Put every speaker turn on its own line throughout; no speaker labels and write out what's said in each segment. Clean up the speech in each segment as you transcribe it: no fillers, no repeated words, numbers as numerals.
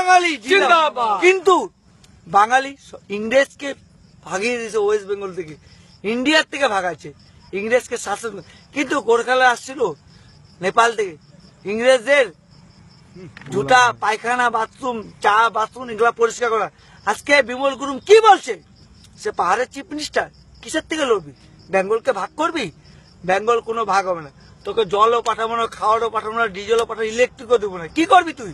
বাঙালি
জিন্দাবাদ।
কিন্তু বাঙালি ইংরেজকে ভাগিয়ে দিয়েছে ওয়েস্ট বেঙ্গল থেকে, ইন্ডিয়ার থেকে ভাগাচ্ছে ইংরেজকে শাসন। কিন্তু গোরখালা আসছিল নেপাল থেকে, ইংরেজদের জুতা পায়খানা বাথরুম চা বাথরুম এগুলা পরিষ্কার করা। আজকে বিমল গুরুং কি বলছে, সে পাহাড়ের চিফ মিনিস্টার, কিসের থেকে লড়বি? বেঙ্গলকে ভাগ করবি? বেঙ্গল কোনো ভাগ হবে না। তোকে জলও পাঠাবো না, খাওয়ারও পাঠাবো না, ডিজেলও পাঠাবো, ইলেকট্রিকও দেবো না। কি করবি তুই?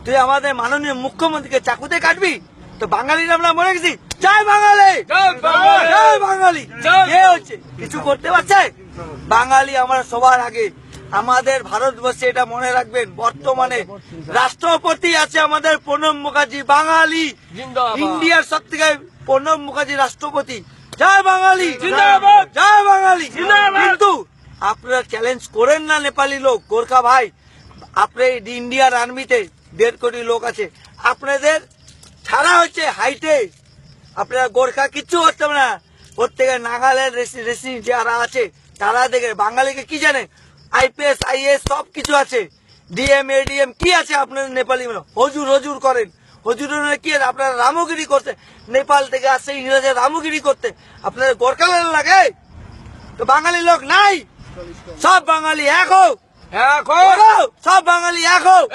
তুই আমাদের মাননীয় মুখ্যমন্ত্রীকে চাকুতে কাটবি? তো বাঙালিরা আমরা মরে গেছি। জয় বাঙালি, জয় বাঙালি। কে হচ্ছে কিছু করতে পারছে? বাঙালি আমরা সবার আগে। আমাদের ভারতবর্ষে এটা মনে রাখবেন, বর্তমানে রাষ্ট্রপতি আছে আমাদের প্রণব মুখার্জি, বাঙালি।
জিন্দাবাদ।
ইন্ডিয়ার সব থেকে প্রণব মুখার্জি রাষ্ট্রপতি। জয় বাঙালি,
জিন্দাবাদ।
জয় বাঙালি।
জিন্দাবাদ।
কিন্তু আপনারা চ্যালেঞ্জ করেন না নেপালি লোক, গোর্খা ভাই। আপনি ইন্ডিয়ার আর্মিতে 1.5 কোটি লোক আছে, আপনাদের ছাড়া হচ্ছে হাইটে। আপনারা গোর্খা কিচ্ছু করতে না। প্রত্যেকের নাগাল্যান্ড রেসি যারা আছে তারা দেখে বাঙালিকে কি জানে, আইপিএস আইএস সব কিছু আছে, ডিএম এডিএম কি আছে আপনাদের নেপালি হজুর হজুর করেন। হজুর কি আছে? আপনারা রামগিরি করতে, নেপাল থেকে আসছে ইংরেজের রামগিরি করতে। আপনাদের গোর্খাল্যান্ড লাগে? তো বাঙালি লোক নাই, সব বাঙালি এক হোক, সব বাঙালি এক হোক।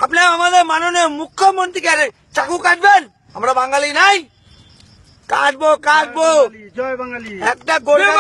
আপনি আমাদের মাননীয় মুখ্যমন্ত্রীকে আরে চাকু কাটবেন? আমরা বাঙালি নাই? কাটবো কাটবো।
জয় বাঙালি।
একটা গোটা